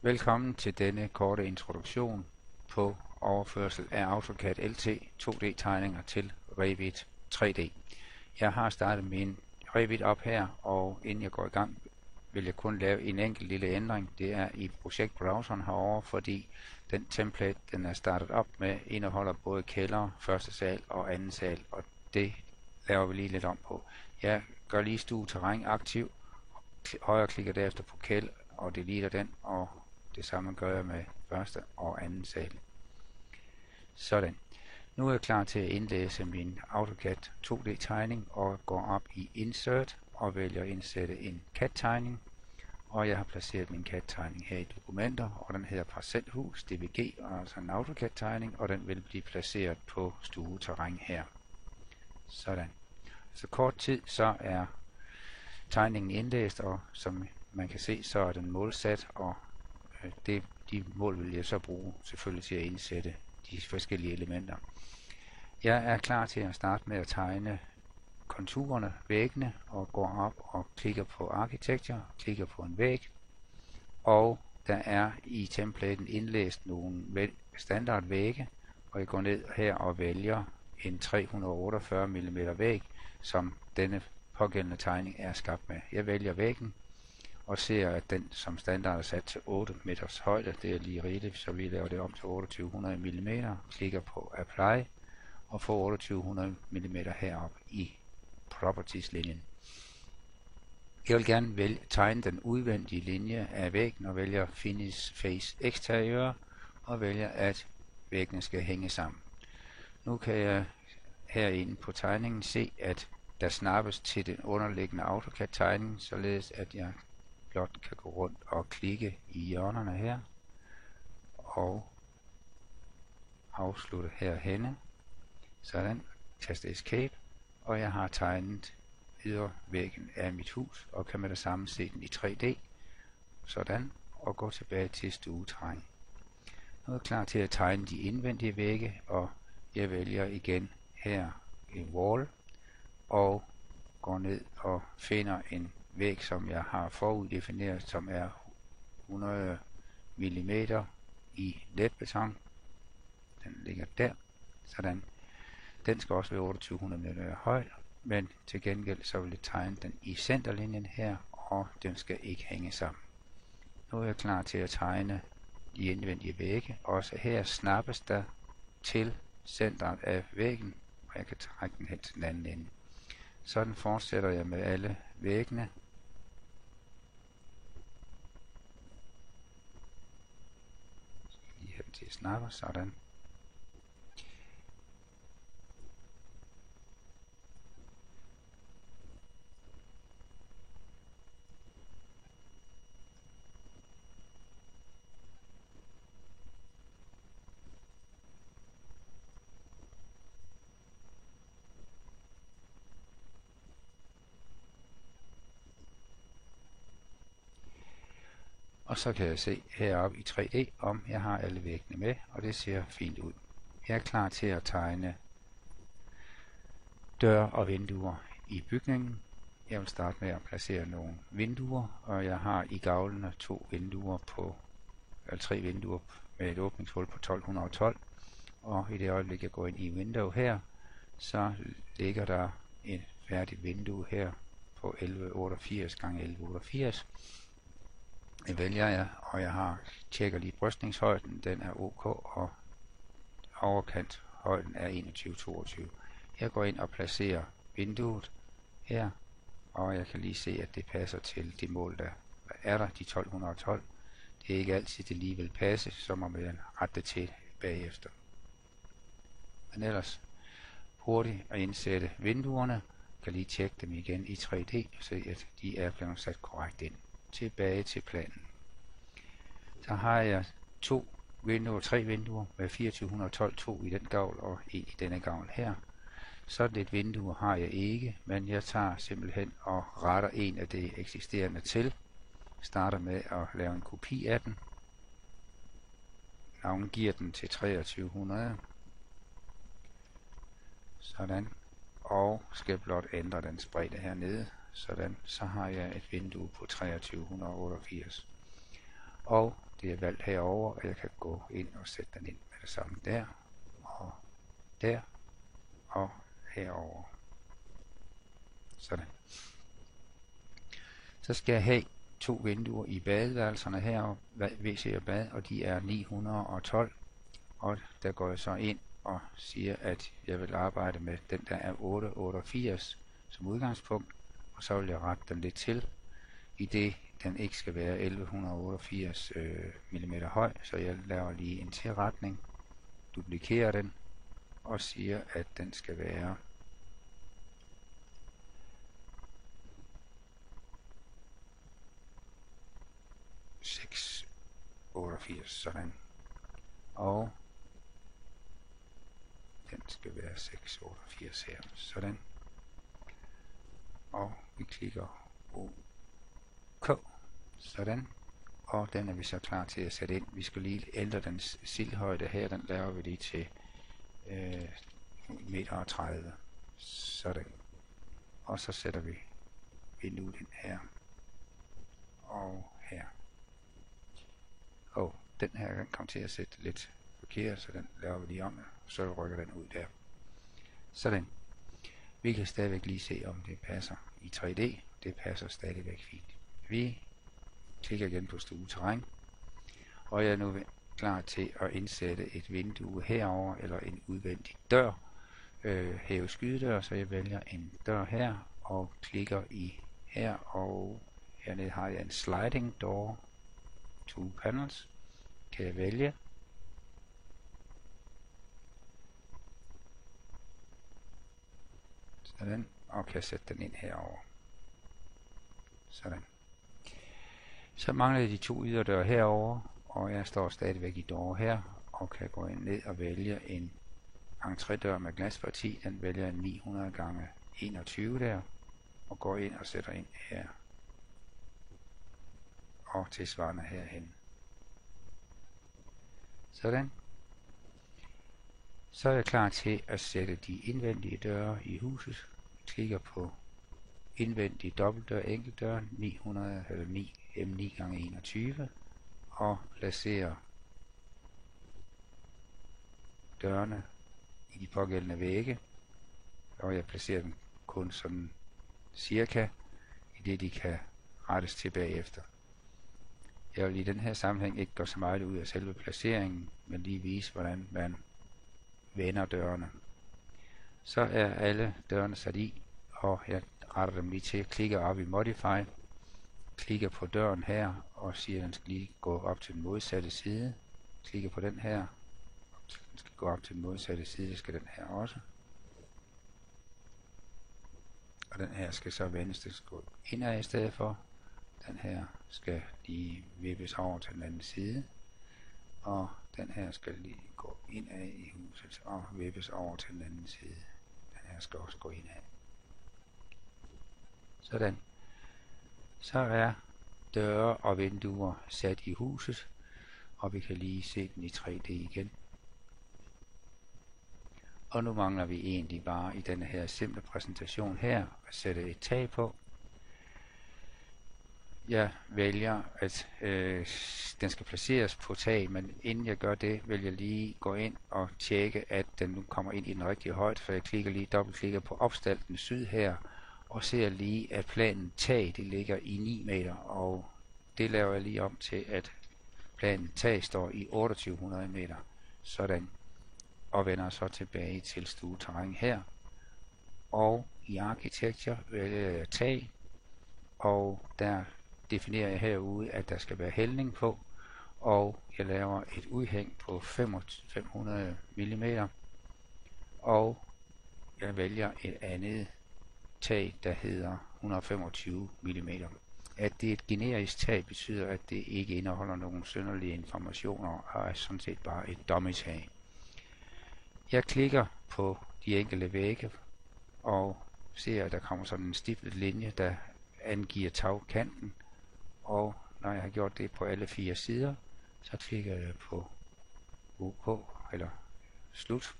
Velkommen til denne korte introduktion på overførsel af AutoCAD LT 2D-tegninger til Revit 3D. Jeg har startet min Revit op her, og inden jeg går i gang, vil jeg kun lave en enkelt lille ændring. Det er i projektbrowseren herovre, fordi den template, den er startet op med, indeholder både kælder, første sal og anden sal, og det laver vi lige lidt om på. Jeg gør lige stue terræn aktiv, højre klikker derefter på kæld og deleter den, og det samme gør jeg med første og anden sal. Sådan. Nu er jeg klar til at indlæse min AutoCAD 2D-tegning og går op i Insert og vælger at indsætte en CAD-tegning. Og jeg har placeret min CAD-tegning her i dokumenter, og den hedder Parcelhus DBG, og altså en AutoCAD-tegning, og den vil blive placeret på stueterræn her. Sådan. Så kort tid, så er tegningen indlæst, og som man kan se, så er den målsat, og de mål vil jeg så bruge selvfølgelig til at indsætte de forskellige elementer. Jeg er klar til at starte med at tegne konturerne, væggene, og går op og klikker på Architecture, klikker på en væg, og der er i templaten indlæst nogle standardvægge, og jeg går ned her og vælger en 348 mm væg, som denne pågældende tegning er skabt med. Jeg vælger væggen og ser, at den som standard er sat til 8 meters højde. Det er lige rigeligt, så vi laver det om til 2800 mm. Klikker på Apply og får 2800 mm heroppe i Properties-linjen. Jeg vil gerne tegne den udvendige linje af væggen og vælger Finish Face Exterior og vælger, at væggene skal hænge sammen. Nu kan jeg herinde på tegningen se, at der snappes til den underliggende AutoCAD-tegning, således at jeg blot kan gå rundt og klikke i hjørnerne her og afslutte herhenne. Sådan, taste Escape, og jeg har tegnet ydervæggen af mit hus og kan med det samme se den i 3D. Sådan, og gå tilbage til stueterræn. Nu er jeg klar til at tegne de indvendige vægge, og jeg vælger igen her en wall og går ned og finder en væg, som jeg har foruddefineret, som er 100 mm i letbeton. Den ligger der. Sådan. Den skal også være 2800 mm høj, men til gengæld så vil jeg tegne den i centerlinjen her, og den skal ikke hænge sammen. Nu er jeg klar til at tegne de indvendige vægge. Også her snappes der til centret af væggen, og jeg kan trække den hen til den anden ende. Sådan fortsætter jeg med alle væggene. Lige hen til snapper, sådan. Og så kan jeg se heroppe i 3D, om jeg har alle væggene med, og det ser fint ud. Jeg er klar til at tegne døre og vinduer i bygningen. Jeg vil starte med at placere nogle vinduer, og jeg har i gavlene tre vinduer med et åbningshul på 1212. Og i det øjeblik, jeg går ind i window her, så ligger der et færdigt vindue her på 1188 x 1188. Det vælger jeg, og jeg tjekker lige brystningshøjden, den er OK, og overkanthøjden er 2122. Jeg går ind og placerer vinduet her, og jeg kan lige se, at det passer til det mål, der er der, de 1212. Det er ikke altid, det lige vil passe, så må man rette det til bagefter. Men ellers hurtigt at indsætte vinduerne, kan lige tjekke dem igen i 3D, og se, at de er blevet sat korrekt ind. Tilbage til planen. Så har jeg tre vinduer med 2412, 2 i den gavl og 1 i denne gavl her. Sådan et vindue har jeg ikke, men jeg tager simpelthen og retter en af det eksisterende til. Starter med at lave en kopi af den. Navngiver den til 2300. Sådan. Og skal blot ændre den spredte hernede. Sådan, så har jeg et vindue på 2388. Og det er valgt herover, og jeg kan gå ind og sætte den ind med det samme der, og herover. Sådan. Så skal jeg have 2 vinduer i badeværelserne her, WC og bad, og de er 912. Og der går jeg så ind og siger, at jeg vil arbejde med den, der er 888 som udgangspunkt, og så vil jeg rette den lidt til, i det den ikke skal være 1188 mm høj, så jeg laver lige en tilretning, duplikerer den, og siger, at den skal være 688, sådan. Og den skal være 688 her, sådan. Og vi klikker OK, sådan. Og den er vi så klar til at sætte ind. Vi skal lige ændre den sildhøjde her, den laver vi lige til 1,30 meter. Sådan. Og så sætter vi vinduet ind her. Og her. Og den her kan komme til at sætte lidt forkert, så den laver vi lige om, så rykker den ud der. Sådan. Vi kan stadigvæk lige se, om det passer i 3D. Det passer stadigvæk fint. Vi klikker igen på stueterræn, og jeg er nu klar til at indsætte et vindue herover eller en udvendig dør. Hæve skydedør, så jeg vælger en dør her og klikker i her, og hernede har jeg en sliding door, 2 panels, kan jeg vælge. Sådan, og kan sætte den ind herover. Sådan. Så mangler jeg de 2 yderdøre herover, og jeg står stadigvæk i door her, og kan gå ind ned og vælge en entrédør med glasparti. Den vælger jeg 900 gange 21 der, og går ind og sætter ind her. Og tilsvarende herhen. Sådan. Så er jeg klar til at sætte de indvendige døre i huset. Jeg klikker på indvendig dobbeltdør, enkeltdør, 900 eller 9 M9 gange 21 og placerer dørene i de pågældende vægge, og jeg placerer dem kun sådan cirka, i det de kan rettes til bagefter. Jeg vil i den her sammenhæng ikke gøre så meget ud af selve placeringen, men lige vise, hvordan man vender dørene. Så er alle dørene sat i, og jeg retter dem lige til. Jeg klikker op i Modify, klikker på døren her, og siger, at den skal lige gå op til den modsatte side. Klikker på den her, den skal gå op til den modsatte side, det skal den her også. Og den her skal så vendes, det skal gå indad i stedet for. Den her skal lige vippes over til den anden side. Og den her skal lige gå indad i huset og vippes over til den anden side. Den her skal også gå indad. Sådan. Så er døre og vinduer sat i huset, og vi kan lige se den i 3D igen. Og nu mangler vi egentlig bare i denne her simple præsentation her at sætte et tag på. Jeg vælger, at den skal placeres på tag, men inden jeg gør det, vil jeg lige gå ind og tjekke, at den nu kommer ind i den rigtige højde, for jeg klikker lige dobbeltklikker på opstalten syd her, og ser lige, at planen tag, det ligger i 9 meter, og det laver jeg lige om til, at planen tag står i 2800 meter. Sådan. Og vender så tilbage til stueterræn her. Og i Architecture vælger jeg tag, og der definerer jeg herude, at der skal være hældning på, og jeg laver et udhæng på 500 mm, og jeg vælger et andet tag, der hedder 125 mm. At det er et generisk tag betyder, at det ikke indeholder nogen synderlige informationer, og er sådan set bare et dummy-tag. Jeg klikker på de enkelte vægge, og ser, at der kommer sådan en stiftet linje, der angiver tagkanten, og når jeg har gjort det på alle 4 sider, så klikker jeg på OK, eller slut,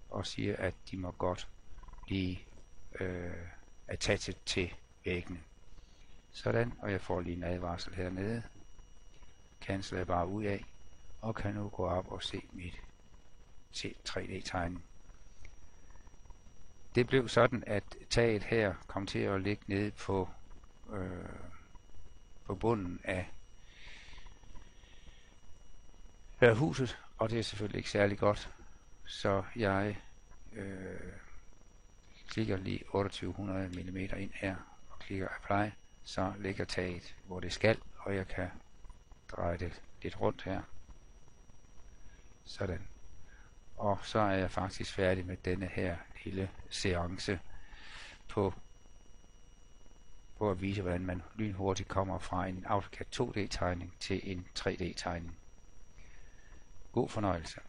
og siger, at de må godt blive attachet til væggene. Sådan, og jeg får lige en advarsel hernede. cancel jeg bare ud af, og kan nu gå op og se mit 3D-tegning. Det blev sådan, at taget her kom til at ligge nede på bunden af huset, og det er selvfølgelig ikke særlig godt, så jeg klikker lige 2800 mm ind her og klikker apply, så ligger taget hvor det skal, og jeg kan dreje det lidt rundt her. Sådan. Og så er jeg faktisk færdig med denne her lille seance på at vise, hvordan man lynhurtigt kommer fra en AutoCAD 2D-tegning til en 3D-tegning. God fornøjelse.